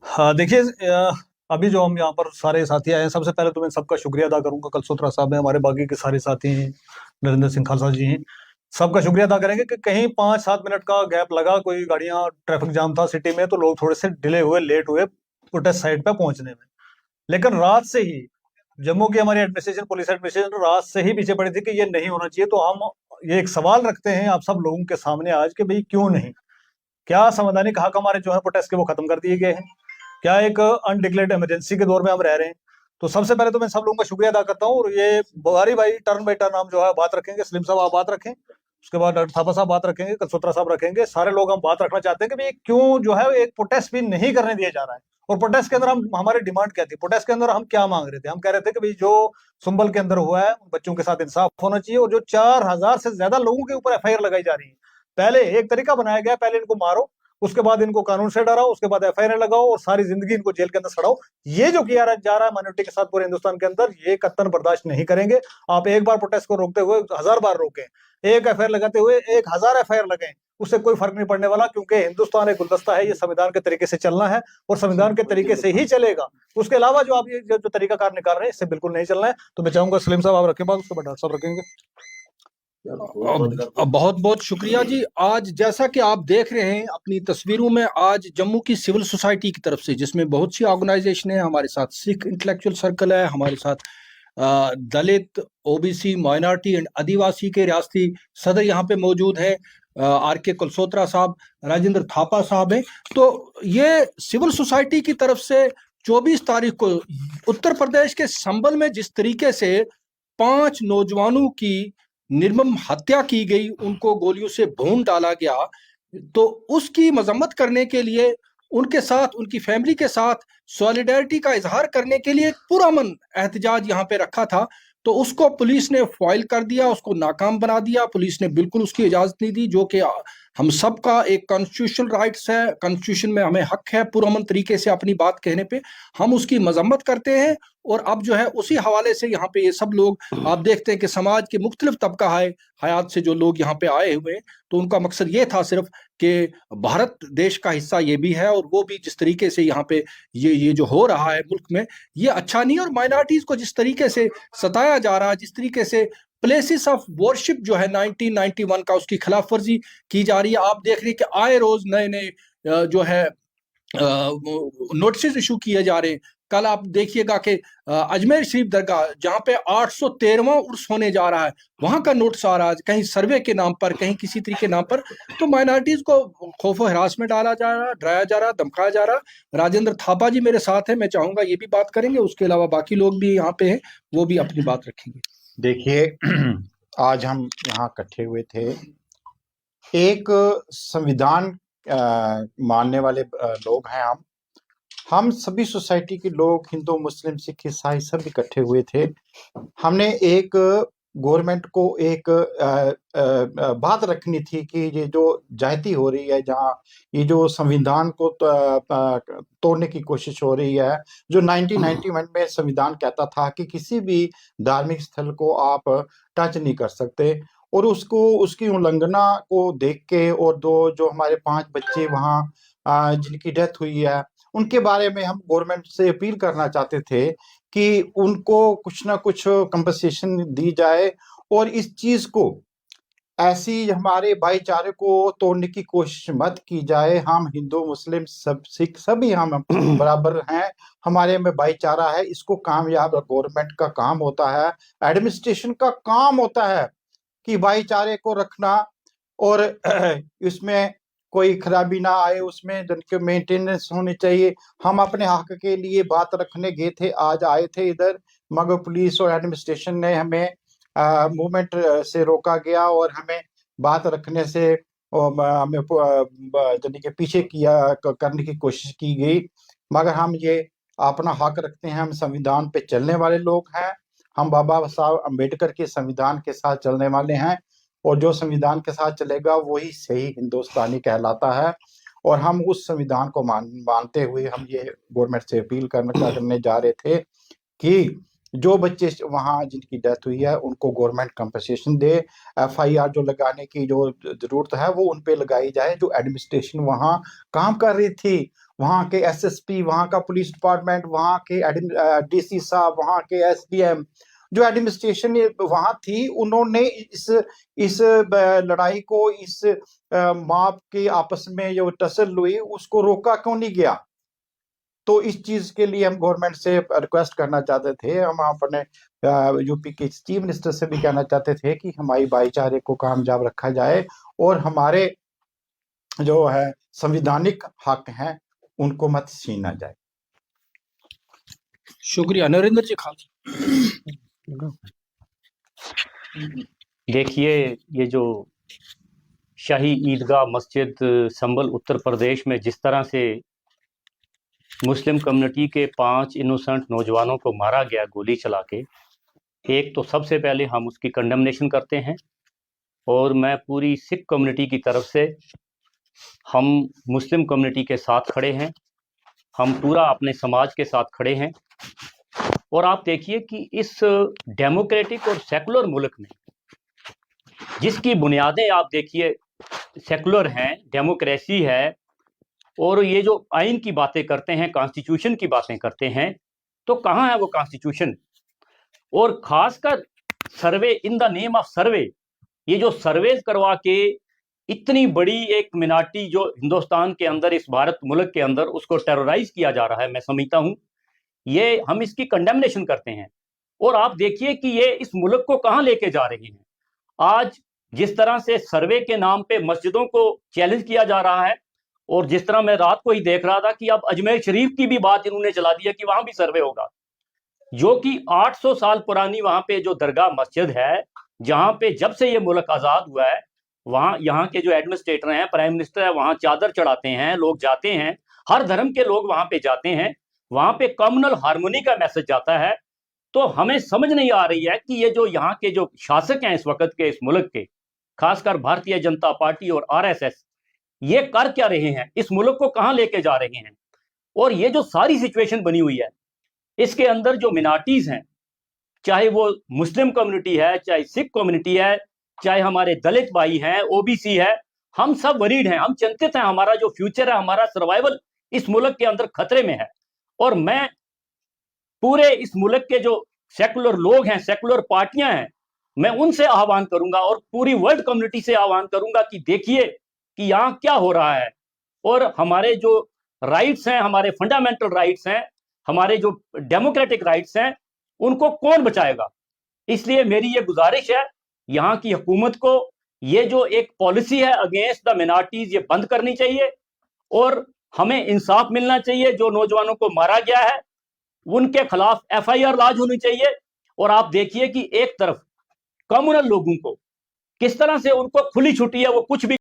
हाँ देखिए, अभी जो हम यहाँ पर सारे साथी आए हैं, सबसे पहले तो मैं सबका शुक्रिया अदा करूंगा। कलसोत्रा साहब हैं, हमारे बाकी के सारे साथी हैं, नरेंद्र सिंह खालसा जी हैं, सबका शुक्रिया अदा करेंगे कि कहीं 5-7 मिनट का गैप लगा, कोई गाड़ियां ट्रैफिक जाम था सिटी में, तो लोग थोड़े से डिले हुए, लेट हुए प्रोटेस्ट साइट पे पहुंचने में। लेकिन रात से ही जम्मू की हमारी एडमिनिस्ट्रेशन, पुलिस एडमिनिस्ट्रेशन रात से ही पीछे पड़ी थी कि ये नहीं होना चाहिए। तो हम ये एक सवाल रखते हैं आप सब लोगों के सामने आज कि भाई क्यों नहीं? क्या संवैधानिक हक हमारे जो है प्रोटेस्ट के वो खत्म कर दिए गए हैं? क्या एक अनडिक्लेयर्ड इमरजेंसी के दौर में हम रह रहे हैं? तो सबसे पहले तो मैं सब लोगों का शुक्रिया अदा करता हूँ। और ये बारी बारी टर्न बाई टर्न हम जो है बात रखेंगे। सलीम साहब आप बात रखें, उसके बाद डॉक्टर थापा साहब बात रखेंगे, कलसोत्रा साहब रखेंगे, सारे लोग हम बात रखना चाहते हैं कि भाई क्यों जो है एक प्रोटेस्ट भी नहीं करने दिया जा रहा है। और प्रोटेस्ट के अंदर हम हमारी डिमांड क्या थी? प्रोटेस्ट के अंदर हम क्या मांग रहे थे? हम कह रहे थे कि भाई जो सुंबल के अंदर हुआ है उन बच्चों के साथ इंसाफ होना चाहिए। और जो 4,000 से ज्यादा लोगों के ऊपर एफआईआर लगाई जा रही है, पहले एक तरीका बनाया गया, पहले इनको मारो, उसके बाद इनको कानून से डराओ, उसके बाद एफआईआर लगाओ और सारी जिंदगी इनको जेल के अंदर सड़ाओ। ये जो किया जा रहा है माइनॉरिटी के साथ पूरे हिंदुस्तान के अंदर, ये कतई बर्दाश्त नहीं करेंगे। आप एक बार प्रोटेस्ट को रोकते हुए 1,000 बार रोकें, एक एफआईआर लगाते हुए 1,000 एफआईआर लगें, उससे कोई फर्क नहीं पड़ने वाला, क्योंकि हिंदुस्तान एक गुलदस्ता है। ये संविधान के तरीके से चलना है और संविधान के तरीके से ही चलेगा। उसके अलावा जो आप ये जो तरीकाकार निकाल रहे हैं, इससे बिल्कुल नहीं चलना है। तो मैं चाहूंगा सलीम साहब आप रखें बात, उसके बाद डॉक्टर साहब रखेंगे। बहुत बहुत शुक्रिया जी। आज जैसा कि आप देख रहे हैं अपनी तस्वीरों में, आज जम्मू की सिविल सोसाइटी की तरफ से, जिसमें बहुत सी ऑर्गेनाइजेशन है, हमारे साथ सिख इंटेलेक्चुअल सर्कल है, हमारे साथ दलित, ओबीसी, माइनॉरिटी एंड आदिवासी के रियासती सदर यहाँ पे मौजूद है, आर के कलसोत्रा साहब, राजेंद्र थापा साहब हैं। तो ये सिविल सोसाइटी की तरफ से 24 तारीख को उत्तर प्रदेश के संभल में जिस तरीके से 5 नौजवानों की निर्मम हत्या की गई, उनको गोलियों से भून डाला गया, तो उसकी मजम्मत करने के लिए, उनके साथ, उनकी फैमिली के साथ सॉलिडारिटी का इजहार करने के लिए पुरअमन एहतजाज यहाँ पे रखा था। तो उसको पुलिस ने फॉइल कर दिया, उसको नाकाम बना दिया। पुलिस ने बिल्कुल उसकी इजाजत नहीं दी, जो कि हम सबका एक कॉन्स्टिट्यूशनल राइट्स है, कॉन्स्टिट्यूशन में हमें हक है पुरअमन तरीके से अपनी बात कहने पे। हम उसकी मजम्मत करते हैं। और अब जो है उसी हवाले से यहाँ पे ये सब लोग, आप देखते हैं कि समाज के मुख्तलिफ तबका है हयात से जो लोग यहाँ पे आए हुए हैं, तो उनका मकसद ये था सिर्फ कि भारत देश का हिस्सा ये भी है, और वो भी जिस तरीके से यहाँ पे ये जो हो रहा है मुल्क में, ये अच्छा नहीं। और माइनॉरिटीज को जिस तरीके से सताया जा रहा है, जिस तरीके से प्लेसेस ऑफ वर्शिप जो है 1991 का, उसकी खिलाफ वर्जी की जा रही है। आप देख रहे हैं कि आए रोज नए नए जो है नोटिस इशू किए जा रहे हैं। कल आप देखिएगा कि अजमेर शरीफ दरगाह, जहां पे 813वां उर्स होने जा रहा है, वहां का नोटिस आ रहा है, कहीं सर्वे के नाम पर, कहीं किसी तरीके के नाम पर। तो माइनॉरिटीज को खौफ हरास में डाला जा रहा, डराया जा रहा, धमकाया जा रहा। राजेंद्र थापा जी मेरे साथ है, मैं चाहूंगा ये भी बात करेंगे, उसके अलावा बाकी लोग भी यहाँ पे हैं, वो भी अपनी बात रखेंगे। देखिए, आज हम यहाँ इकट्ठे हुए थे, एक संविधान मानने वाले लोग हैं। हम सभी सोसाइटी के लोग, हिंदू, मुस्लिम, सिख, ईसाई, सब इकट्ठे हुए थे। हमने एक गवर्नमेंट को एक बात रखनी थी कि ये जो जाति हो रही है, जहाँ ये जो संविधान को तोड़ने की कोशिश हो रही है, जो 1991 में संविधान कहता था कि किसी भी धार्मिक स्थल को आप टच नहीं कर सकते, और उसको, उसकी उल्लंघना को देख के, और जो हमारे 5 बच्चे वहाँ जिनकी डेथ हुई है, उनके बारे में हम गवर्नमेंट से अपील करना चाहते थे कि उनको कुछ ना कुछ कंपनसेशन दी जाए, और इस चीज को, ऐसी हमारे भाईचारे को तोड़ने की कोशिश मत की जाए। हम हिंदू, मुस्लिम, सब सिख सभी हम बराबर हैं, हमारे में भाईचारा है। इसको कामयाब गवर्नमेंट का काम होता है, एडमिनिस्ट्रेशन का काम होता है कि भाईचारे को रखना, और इसमें कोई खराबी ना आए, उसमें जिनके मेंटेनेंस होनी चाहिए। हम अपने हक के लिए बात रखने गए थे, आज आए थे इधर, मगर पुलिस और एडमिनिस्ट्रेशन ने हमें मूवमेंट से रोका गया, और हमें बात रखने से हमें यानी कि पीछे करने की कोशिश की गई। मगर हम ये अपना हक रखते हैं, हम संविधान पे चलने वाले लोग हैं, हम बाबा साहब अम्बेडकर के संविधान के साथ चलने वाले हैं, और जो संविधान के साथ चलेगा वही सही हिंदुस्तानी कहलाता है। और हम उस संविधान को मानते हुए हम ये गवर्नमेंट से अपील करने जा रहे थे कि जो बच्चे वहाँ जिनकी डेथ हुई है उनको गवर्नमेंट कंपनसेशन दे। FIR जो लगाने की जो जरूरत है वो उन पे लगाई जाए। जो एडमिनिस्ट्रेशन वहाँ काम कर रही थी, वहाँ के SSP, वहाँ का पुलिस डिपार्टमेंट, वहाँ के DC साहब, वहाँ के SDM, जो एडमिनिस्ट्रेशन वहाँ थी, उन्होंने इस लड़ाई को, इस माप के आपस में जो टसल हुई उसको रोका क्यों नहीं गया। तो इस चीज के लिए हम गवर्नमेंट से रिक्वेस्ट करना चाहते थे। हम अपने यूपी के चीफ मिनिस्टर से भी कहना चाहते थे कि हमारी भाईचारे को कामयाब रखा जाए और हमारे जो है संविधानिक हक हैं उनको मत छीना जाए। शुक्रिया। नरेंद्र जी खालसा। देखिए, ये जो शाही ईदगाह मस्जिद संभल उत्तर प्रदेश में जिस तरह से मुस्लिम कम्युनिटी के 5 इनोसेंट नौजवानों को मारा गया गोली चला के, एक तो सबसे पहले हम उसकी कंडेमनेशन करते हैं। और मैं पूरी सिख कम्युनिटी की तरफ से, हम मुस्लिम कम्युनिटी के साथ खड़े हैं, हम पूरा अपने समाज के साथ खड़े हैं। और आप देखिए कि इस डेमोक्रेटिक और सेकुलर मुल्क में, जिसकी बुनियादें आप देखिए सेकुलर हैं, डेमोक्रेसी है, और ये जो आइन की बातें करते हैं, कॉन्स्टिट्यूशन की बातें करते हैं, तो कहाँ है वो कॉन्स्टिट्यूशन। और खासकर survey in the name of survey, ये जो सर्वेज करवा के इतनी बड़ी एक मिनार्टी जो हिंदुस्तान के अंदर, इस भारत मुल्क के अंदर, उसको टेरराइज किया जा रहा है, मैं समझता हूँ ये हम इसकी कंडेमनेशन करते हैं। और आप देखिए कि ये इस मुल्क को कहाँ लेके जा रहे हैं। आज जिस तरह से सर्वे के नाम पे मस्जिदों को चैलेंज किया जा रहा है, और जिस तरह मैं रात को ही देख रहा था कि अब अजमेर शरीफ की भी बात इन्होंने चला दी है कि वहां भी सर्वे होगा, जो कि 800 साल पुरानी वहां पे जो दरगाह मस्जिद है, जहां पे जब से ये मुल्क आजाद हुआ है, वहां यहाँ के जो एडमिनिस्ट्रेटर हैं, प्राइम मिनिस्टर है, वहां चादर चढ़ाते हैं, लोग जाते हैं, हर धर्म के लोग वहां पे जाते हैं, वहां पे कम्युनल हार्मोनी का मैसेज जाता है। तो हमें समझ नहीं आ रही है कि ये जो यहाँ के जो शासक हैं इस वक्त के, इस मुल्क के, खासकर भारतीय जनता पार्टी और RSS, ये कर क्या रहे हैं, इस मुल्क को कहाँ लेके जा रहे हैं। और ये जो सारी सिचुएशन बनी हुई है, इसके अंदर जो मिनार्टीज हैं, चाहे वो मुस्लिम कम्युनिटी है, चाहे सिख कम्युनिटी है, चाहे हमारे दलित भाई हैं, OBC है, हम सब वरीड हैं, हम चिंतित हैं। हमारा जो फ्यूचर है, हमारा सर्वाइवल इस मुल्क के अंदर खतरे में है। और मैं पूरे इस मुल्क के जो सेकुलर लोग हैं, सेकुलर पार्टियां हैं, मैं उनसे आह्वान करूंगा और पूरी वर्ल्ड कम्युनिटी से आह्वान करूंगा कि देखिए कि यहाँ क्या हो रहा है। और हमारे जो राइट्स हैं, हमारे फंडामेंटल राइट्स हैं, हमारे जो डेमोक्रेटिक राइट्स हैं, उनको कौन बचाएगा। इसलिए मेरी ये गुजारिश है यहाँ की हुकूमत को, ये जो एक पॉलिसी है अगेंस्ट द मिनॉरिटीज, ये बंद करनी चाहिए और हमें इंसाफ मिलना चाहिए। जो नौजवानों को मारा गया है उनके खिलाफ FIR लॉन्च होनी चाहिए। और आप देखिए कि एक तरफ कम्युनल लोगों को किस तरह से उनको खुली छुट्टी है, वो कुछ भी